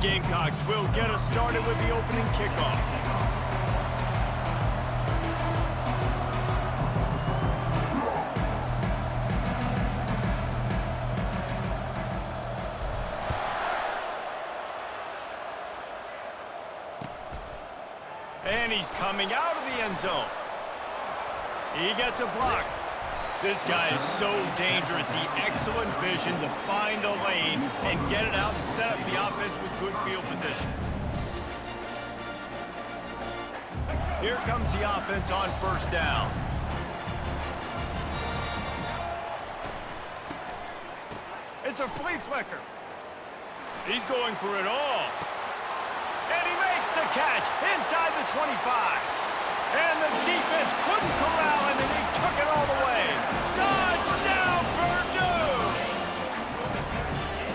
Gamecocks will get us started with the opening kickoff. And he's coming out of the end zone. He gets a block. This guy is so dangerous. The excellent vision to find a lane and get it out and set up the offense with good field position. Here comes the offense on first down. It's a flea flicker. He's going for it all. And he makes the catch inside the 25. And the defense couldn't corral him, and he took it all the way. Touchdown, Purdue!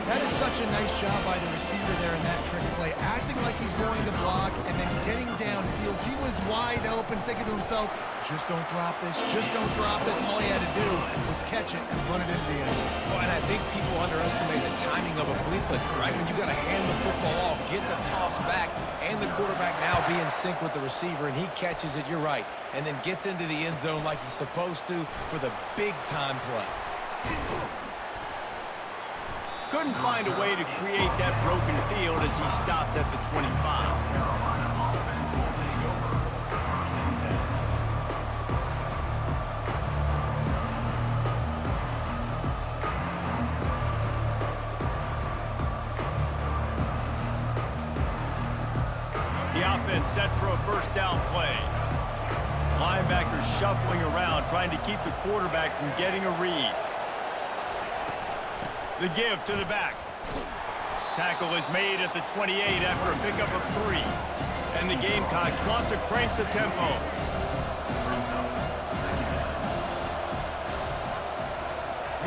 That is such a nice job by the receiver there in that trick play, acting like he's going to block and then getting downfield. He was wide open, thinking to himself, just don't drop this, just don't drop this. And all he had to do was catch it and run it into the end zone. Well, and I think people underestimate the timing of a flea flicker, right? When you got to hand the football off, get the toss back, and the quarterback now be in sync with the receiver, and he catches it, you're right, and then gets into the end zone like he's supposed to for the big-time play. Couldn't find a way to create that broken field as he stopped at the 25. The offense set for a first down play. Linebackers shuffling around, trying to keep the quarterback from getting a read. The give to the back. Tackle is made at the 28 after a pickup of 3. And the Gamecocks want to crank the tempo.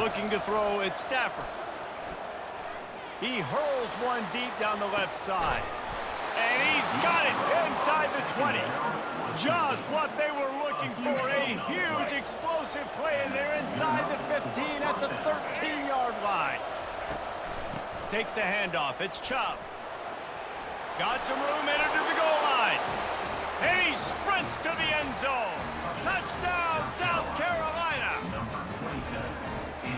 Looking to throw, it's Stafford. He hurls one deep down the left side. And he's got it inside the 20. Just what they were looking for. A huge explosive play, and they're inside the 15 at the 13-yard line. Takes the handoff. It's Chubb. Got some room, entered to the goal line. And he sprints to the end zone. Touchdown, South Carolina.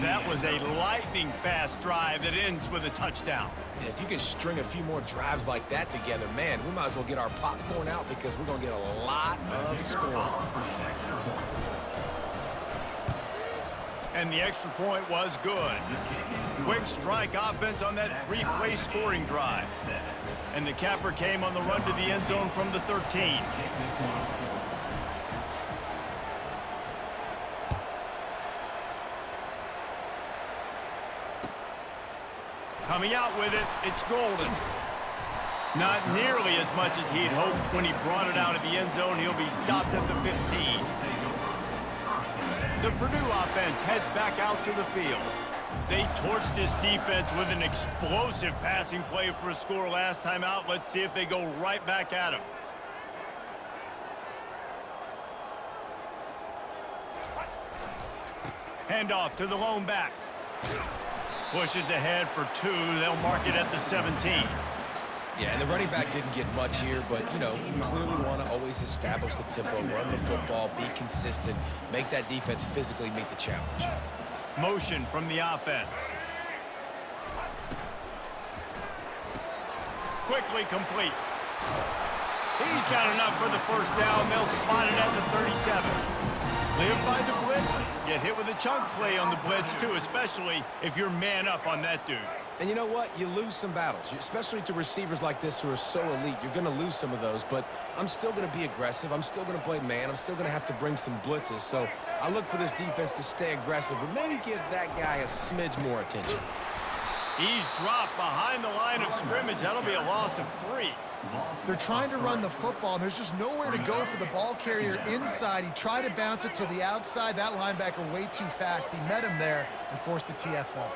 That was a lightning-fast drive that ends with a touchdown. And if you can string a few more drives like that together, man, we might as well get our popcorn out because we're going to get a lot of scoring. And the extra point was good. Quick strike offense on that 3-play scoring drive. And the capper came on the run to the end zone from the 13. Coming out with it, it's Golden. Not nearly as much as he'd hoped when he brought it out of the end zone. He'll be stopped at the 15. The Purdue offense heads back out to the field. They torched this defense with an explosive passing play for a score last time out. Let's see if they go right back at him. Handoff to the lone back. Pushes ahead for 2. They'll mark it at the 17. Yeah, and the running back didn't get much here, but, you know, you clearly want to always establish the tempo, run the football, be consistent, make that defense physically meet the challenge. Motion from the offense. Quickly complete. He's got enough for the first down. They'll spot it at the 37. Live by the blitz. Get hit with a chunk play on the blitz, too, especially if you're man up on that dude. And you know what? You lose some battles, especially to receivers like this who are so elite. You're going to lose some of those, but I'm still going to be aggressive. I'm still going to play man. I'm still going to have to bring some blitzes. So I look for this defense to stay aggressive, but maybe give that guy a smidge more attention. He's dropped behind the line of scrimmage. That'll be a loss of 3. They're trying to run the football, and there's just nowhere to go for the ball carrier inside. He tried to bounce it to the outside. That linebacker way too fast. He met him there and forced the TFL.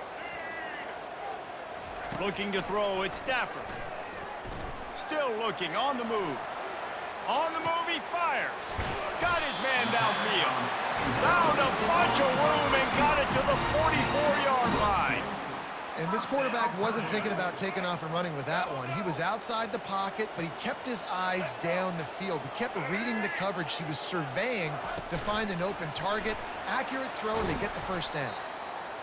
Looking to throw, it's Stafford. Still looking, on the move. On the move, he fires. Got his man downfield. Found a bunch of room and got it to the 44-yard line. And this quarterback wasn't thinking about taking off and running with that one. He was outside the pocket, but he kept his eyes down the field. He kept reading the coverage. He was surveying to find an open target. Accurate throw, and they get the first down.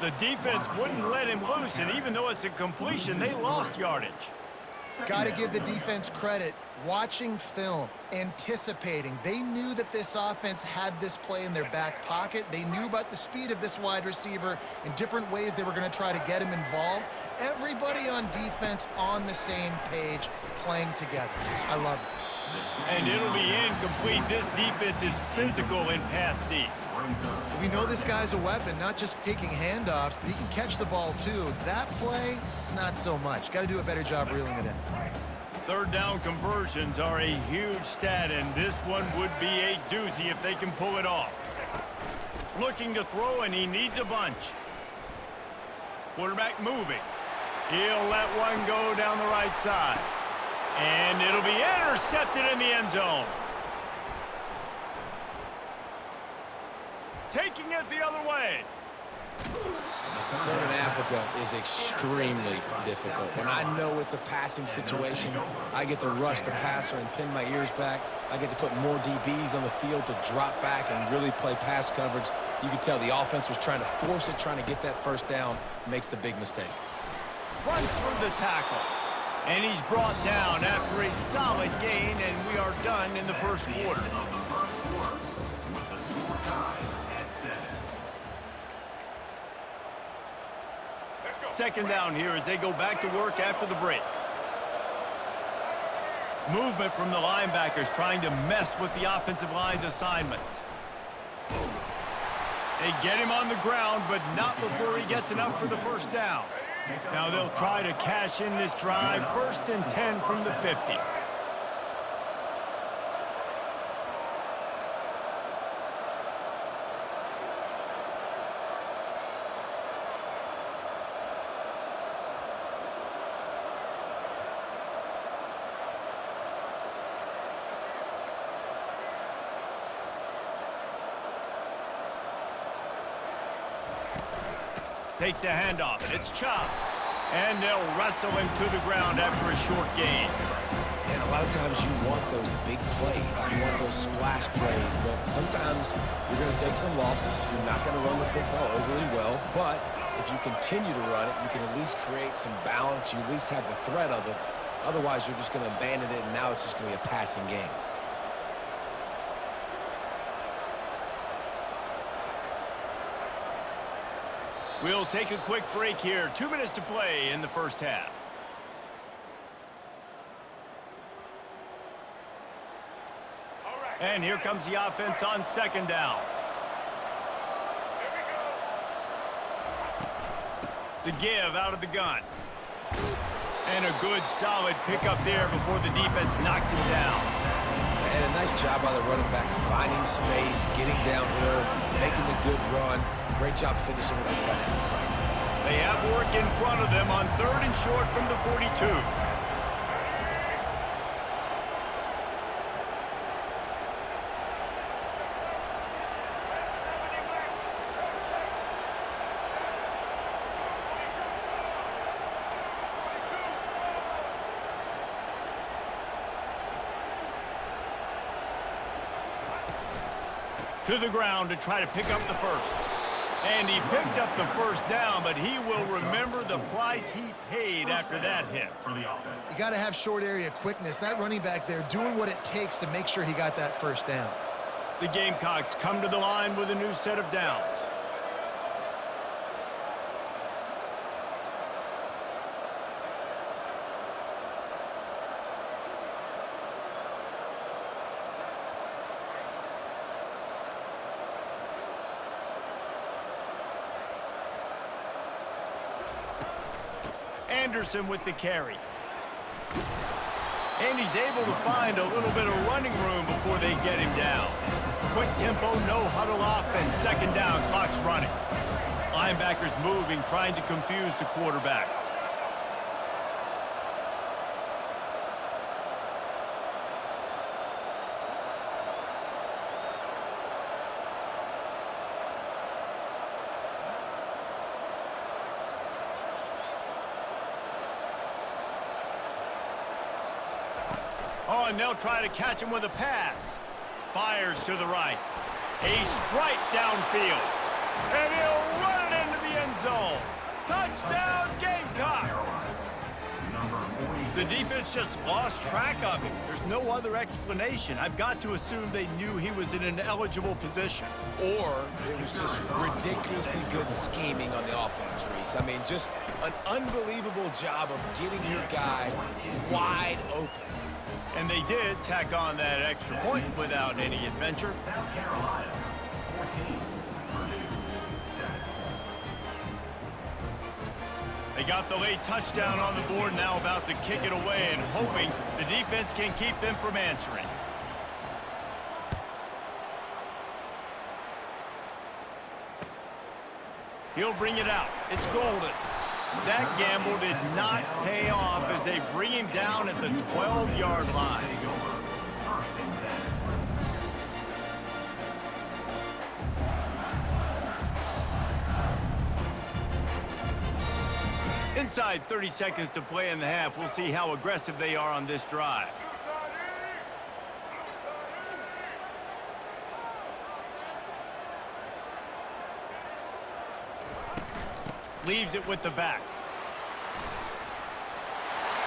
The defense wouldn't let him loose, and even though it's a completion, they lost yardage. Got to give the defense credit. Watching film, anticipating. They knew that this offense had this play in their back pocket. They knew about the speed of this wide receiver in different ways they were going to try to get him involved. Everybody on defense on the same page, playing together. I love it. And it'll be incomplete. This defense is physical in pass deep. We know this guy's a weapon, not just taking handoffs, but he can catch the ball too. That play, not so much. Got to do a better job reeling it in. Third down conversions are a huge stat, and this one would be a doozy if they can pull it off. Looking to throw, and he needs a bunch. Quarterback moving. He'll let one go down the right side. And it'll be intercepted in the end zone. Taking it the other way. Third in Africa is extremely difficult. When I know it's a passing situation, I get to rush the passer and pin my ears back. I get to put more DBs on the field to drop back and really play pass coverage. You can tell the offense was trying to force it, trying to get that first down, makes the big mistake. Runs through the tackle. And he's brought down after a solid gain, and we are done in the first quarter. Second down here as they go back to work after the break. Movement from the linebackers trying to mess with the offensive line's assignments. They get him on the ground, but not before he gets enough for the first down. Now they'll try to cash in this drive. First and 10 from the 50. Takes a handoff, and it's Chubb. And they'll wrestle him to the ground after a short gain. And a lot of times you want those big plays. You want those splash plays. But sometimes you're going to take some losses. You're not going to run the football overly well. But if you continue to run it, you can at least create some balance. You at least have the threat of it. Otherwise, you're just going to abandon it, and now it's just going to be a passing game. We'll take a quick break here. 2 minutes to play in the first half. And here comes the offense on second down. The give out of the gun. And a good solid pickup there before the defense knocks him down. And a nice job by the running back, finding space, getting downhill, making a good run. Great job finishing with his pads. They have work in front of them on third and short from the 42. To the ground to try to pick up the first. And he picked up the first down, but he will remember the price he paid after that hit. You got to have short area quickness. That running back there doing what it takes to make sure he got that first down. The Gamecocks come to the line with a new set of downs. Anderson with the carry. And he's able to find a little bit of running room before they get him down. Quick tempo, no huddle offense. Second down, clock's running. Linebackers moving, trying to confuse the quarterback. Oh, and they'll try to catch him with a pass. Fires to the right. A strike downfield. And he'll run it into the end zone. Touchdown, Gamecocks! The defense just lost track of him. There's no other explanation. I've got to assume they knew he was in an eligible position. Or it was just ridiculously good scheming on the offense, Reese. I mean, just an unbelievable job of getting your guy wide open. And they did tack on that extra point without any adventure. South Carolina, 14, Purdue, 7. They got the late touchdown on the board, now about to kick it away and hoping the defense can keep them from answering. He'll bring it out. It's Golden. That gamble did not pay off as they bring him down at the 12-yard line. Inside 30 seconds to play in the half. We'll see how aggressive they are on this drive. Leaves it with the back.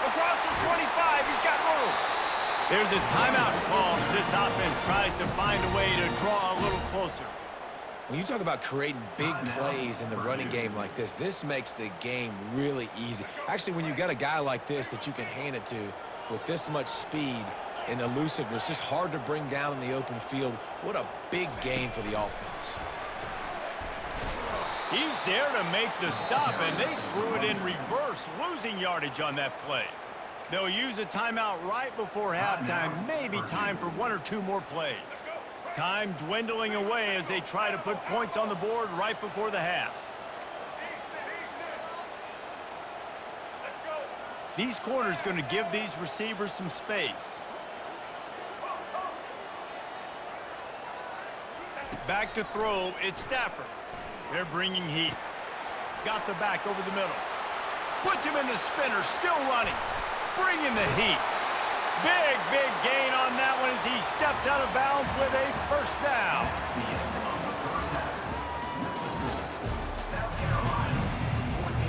Across the 25, he's got room. There's a timeout call as this offense tries to find a way to draw a little closer. When you talk about creating big plays in the running game like this makes the game really easy. Actually, when you got a guy like this that you can hand it to with this much speed and elusiveness, just hard to bring down in the open field, what a big gain for the offense. He's there to make the stop, and they threw it in reverse, losing yardage on that play. They'll use a timeout right before halftime, maybe time for one or two more plays. Time dwindling away as they try to put points on the board right before the half. These corners going to give these receivers some space. Back to throw, it's Stafford. They're bringing heat. Got the back over the middle. Puts him in the spinner, still running. Bringing the heat. Big, big gain on that one as he steps out of bounds with a first down. South Carolina, 14,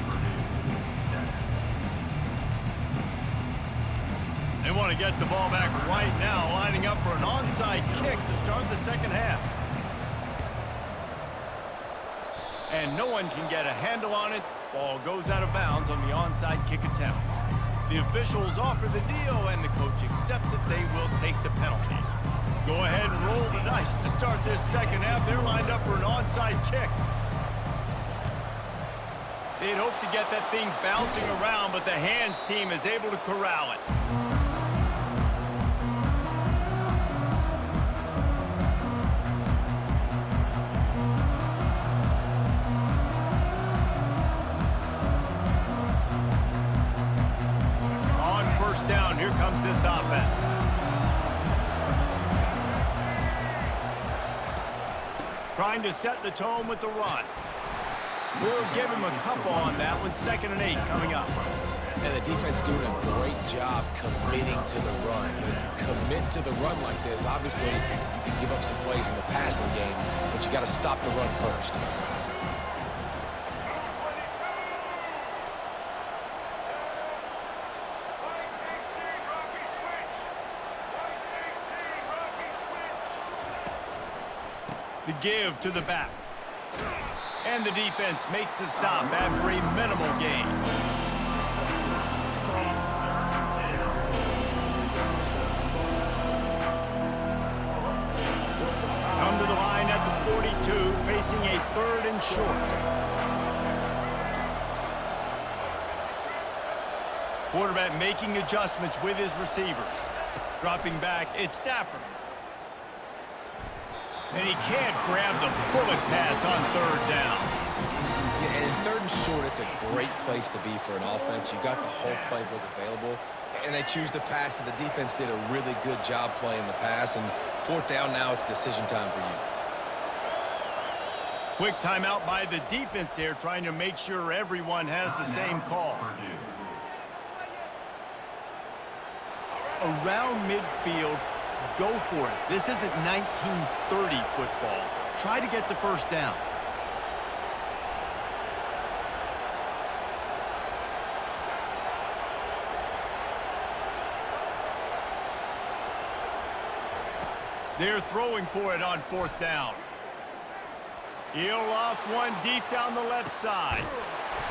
Purdue, 7. They want to get the ball back right now, lining up for an onside kick to start the second half. And no one can get a handle on it. Ball goes out of bounds on the onside kick attempt. The officials offer the deal, and the coach accepts it. They will take the penalty. Go ahead and roll the dice to start this second half. They're lined up for an onside kick. They'd hope to get that thing bouncing around, but the hands team is able to corral it. Down, here comes this offense. Trying to set the tone with the run. We'll give him a couple on that one. 2nd and 8 coming up. And the defense doing a great job committing to the run. When you commit to the run like this, obviously you can give up some plays in the passing game, but you got to stop the run first. The give to the back. And the defense makes the stop after a minimal gain. Come to the line at the 42, facing a 3rd and short. Quarterback making adjustments with his receivers. Dropping back, it's Stafford. And he can't grab the bullet pass on 3rd down. Yeah, and in 3rd and short, it's a great place to be for an offense. You got the whole playbook available, and they choose to pass, and the defense did a really good job playing the pass. And 4th down now, it's decision time for you. Quick timeout by the defense there, trying to make sure everyone has the same call. around midfield, go for it. This isn't 1930 football. Try to get the first down. They're throwing for it on fourth down. He'll off one deep down the left side.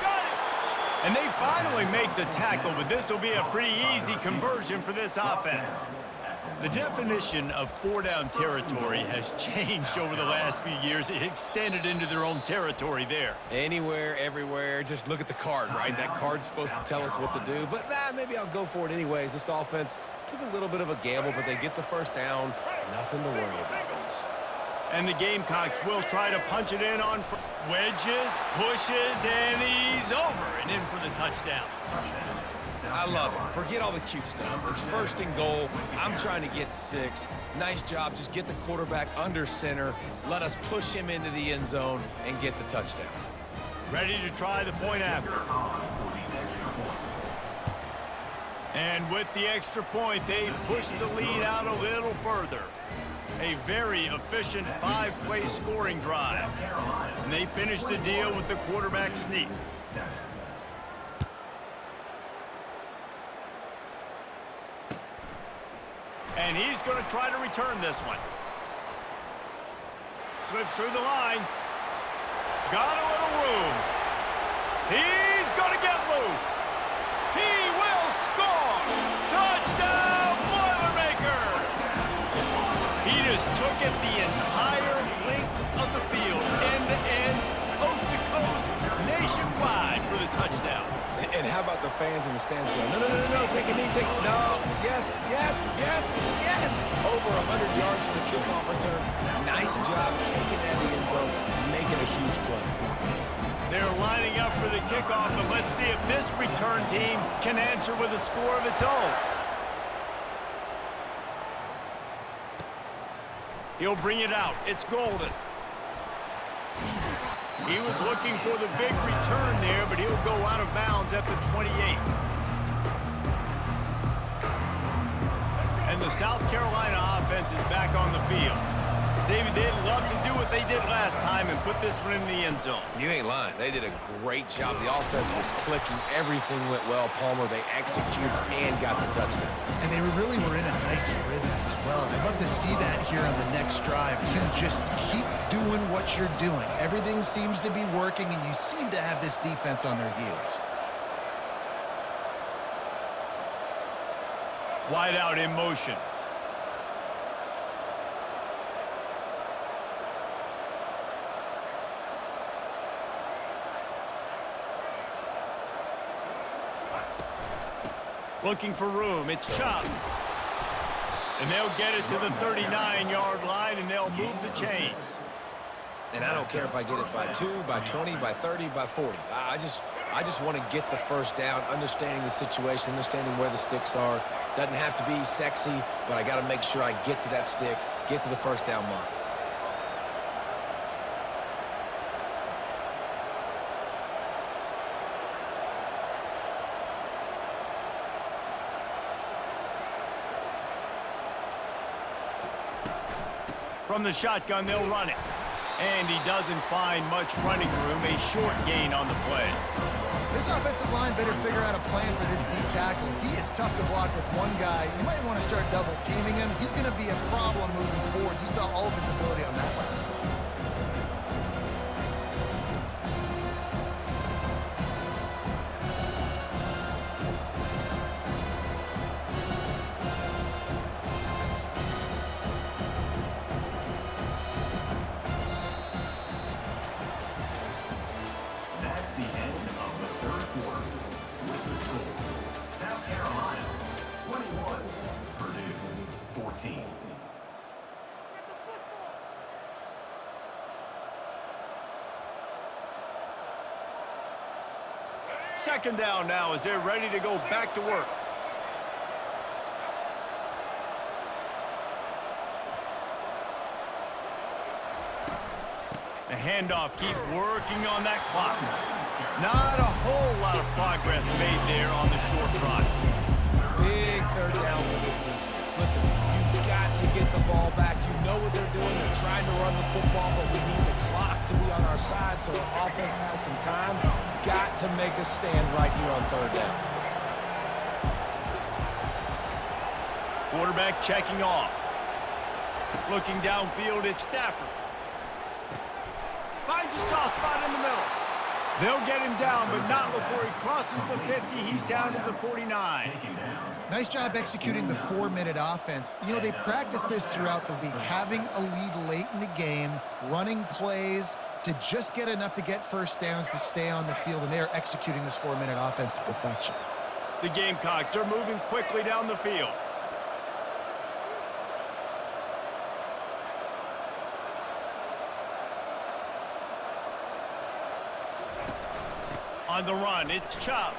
Got it! And they finally make the tackle, but this will be a pretty easy conversion for this offense. The definition of four-down territory has changed over the last few years. It extended into their own territory there. Anywhere, everywhere, just look at the card, right? That card's supposed to tell us what to do, but maybe I'll go for it anyways. This offense took a little bit of a gamble, but they get the first down. Nothing to worry about, Reese. And the Gamecocks will try to punch it in on wedges, pushes, and he's over and in for the touchdown. I love it. Forget all the cute stuff. It's first and goal. I'm trying to get 6. Nice job. Just get the quarterback under center. Let us push him into the end zone and get the touchdown. Ready to try the point after. And with the extra point, they push the lead out a little further. A very efficient 5-play scoring drive. And they finish the deal with the quarterback sneak. And he's going to try to return this one. Slips through the line. Got a little room. He's going to get loose. He will score. Touchdown, Boilermakers! He just took it the entire length of the field, end-to-end, coast-to-coast, nationwide for the touchdown. And how about the fans in the stands going, no, take a knee, no, yes, over 100 yards for the kickoff return. Nice job taking that in the end zone, making a huge play. They're lining up for the kickoff, and let's see if this return team can answer with a score of its own. He'll bring it out. It's Golden. He was looking for the big return there, but he'll go out of bounds at the 28. And the South Carolina offense is back on the field. David, they'd love to do what they did last time and put this one in the end zone. You ain't lying. They did a great job. The offense was clicking. Everything went well. Palmer, they executed and got the touchdown. And they really were in a nice rhythm as well. I'd love to see that here on the next drive, too. Just keep doing what you're doing. Everything seems to be working, and you seem to have this defense on their heels. Wide out in motion. Looking for room. It's Chubb. And they'll get it to the 39-yard line, and they'll move the chains. And I don't care if I get it by 2, by 20, by 30, by 40. I just want to get the first down, understanding the situation, understanding where the sticks are. Doesn't have to be sexy, but I got to make sure I get to that stick, get to the first down mark. From the shotgun, they'll run it. And he doesn't find much running room, a short gain on the play. This offensive line better figure out a plan for this D tackle. He is tough to block with one guy. You might want to start double teaming him. He's going to be a problem moving forward. You saw all of his ability on that last play. That's the end of the third quarter. With the score, South Carolina 21, Purdue 14. Second down now as they're ready to go back to work. The handoff, keep working on that clock. Not a whole lot of progress made there on the short run. Big third down for this listen, you've got to get the ball back. You know what they're doing. They're trying to run the football, but we need the clock to be on our side so our offense has some time. Got to make a stand right here on third down. Quarterback checking off. Looking downfield, it's Stafford. Finds a soft spot in the middle. They'll get him down, but not before he crosses the 50. He's down to the 49. Nice job executing the 4-minute offense. You know, they practice this throughout the week, having a lead late in the game, running plays to just get enough to get first downs to stay on the field, and they are executing this 4-minute offense to perfection. The Gamecocks are moving quickly down the field. On the run, it's Chubb.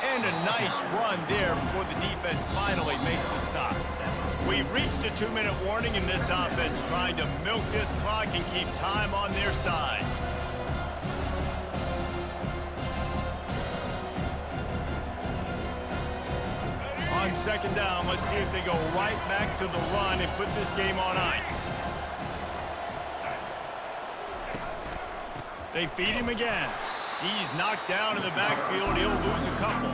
And a nice run there before the defense finally makes the stop. We've reached the 2-minute warning, and this offense trying to milk this clock and keep time on their side. On second down, let's see if they go right back to the run and put this game on ice. They feed him again. He's knocked down in the backfield. He'll lose a couple.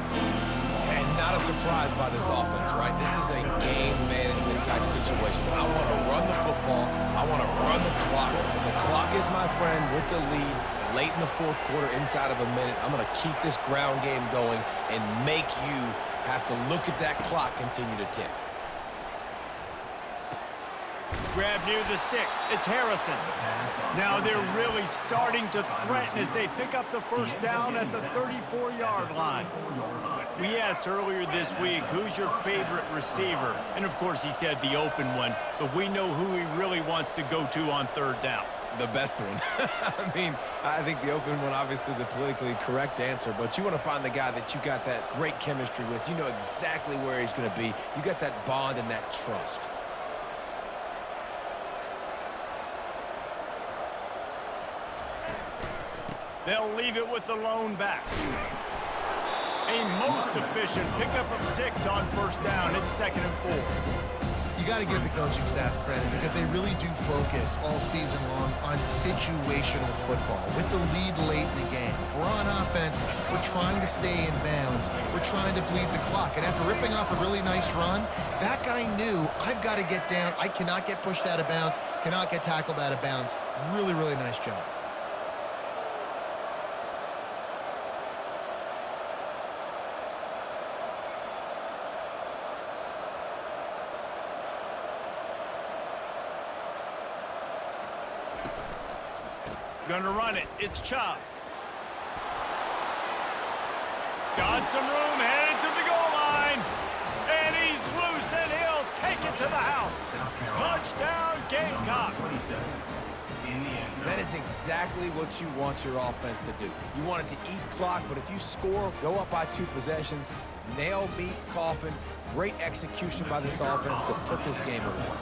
And not a surprise by this offense, right? This is a game management type situation. I want to run the football. I want to run the clock. The clock is my friend with the lead. Late in the fourth quarter, inside of a minute, I'm going to keep this ground game going and make you have to look at that clock continue to tick. Grab near the sticks. It's Harrison. Now they're really starting to threaten as they pick up the first down at the 34-yard line. We asked earlier this week, who's your favorite receiver? And, of course, he said the open one, but we know who he really wants to go to on third down. The best one. I mean, I think the open one, obviously the politically correct answer, but you want to find the guy that you got that great chemistry with. You know exactly where he's going to be. You got that bond and that trust. They'll leave it with the lone back. A most efficient pickup of 6 on first down. It's 2nd and 4. You got to give the coaching staff credit because they really do focus all season long on situational football with the lead late in the game. If we're on offense, we're trying to stay in bounds. We're trying to bleed the clock. And after ripping off a really nice run, that guy knew, I've got to get down. I cannot get pushed out of bounds, cannot get tackled out of bounds. Really, really nice job. Gonna run it. It's Chubb. Got some room, headed to the goal line. And he's loose, and he'll take it to the house. Touchdown, Gamecock. That is exactly what you want your offense to do. You want it to eat clock, but if you score, go up by 2 possessions, nail, beat, coffin, great execution by this offense to put this game away.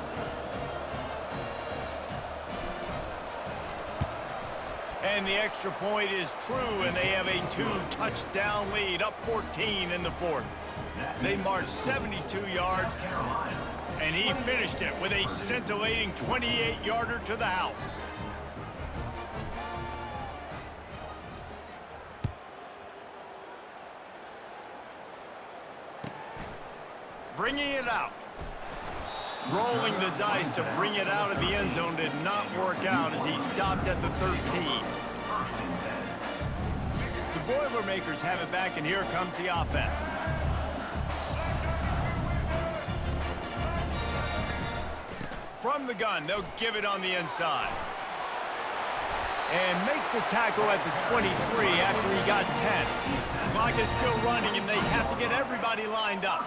And the extra point is true, and they have a 2-touchdown lead, up 14 in the 4th. They marched 72 yards, and he finished it with a scintillating 28-yarder to the house. Bringing it out. Rolling the dice to bring it out of the end zone did not work out as he stopped at the 13. The Boilermakers have it back, and here comes the offense. From the gun, they'll give it on the inside. And makes the tackle at the 23 after he got 10. Clock is still running, and they have to get everybody lined up.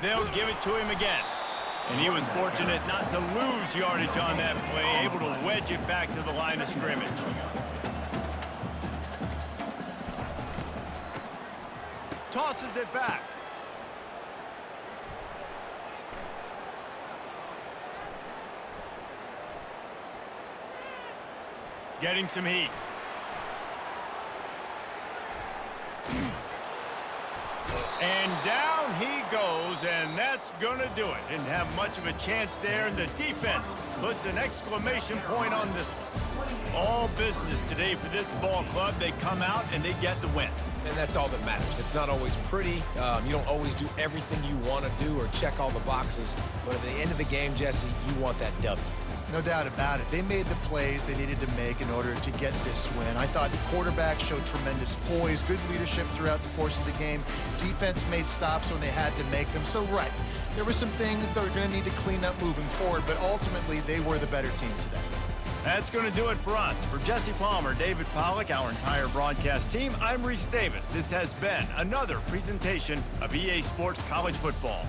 They'll give it to him again. And he was fortunate not to lose yardage on that play, able to wedge it back to the line of scrimmage. Tosses it back. Getting some heat. And down he goes that's going to do it. Didn't have much of a chance there, and the defense puts an exclamation point on this one. All business today for this ball club. They come out and they get the win. And that's all that matters. It's not always pretty. You don't always do everything you want to do or check all the boxes. But at the end of the game, Jesse, you want that W. No doubt about it. They made the plays they needed to make in order to get this win. I thought the quarterback showed tremendous poise, good leadership throughout the course of the game. Defense made stops when they had to make them. So, right, there were some things they're going to need to clean up moving forward, but ultimately they were the better team today. That's going to do it for us. For Jesse Palmer, David Pollack, our entire broadcast team, I'm Reese Davis. This has been another presentation of EA Sports College Football.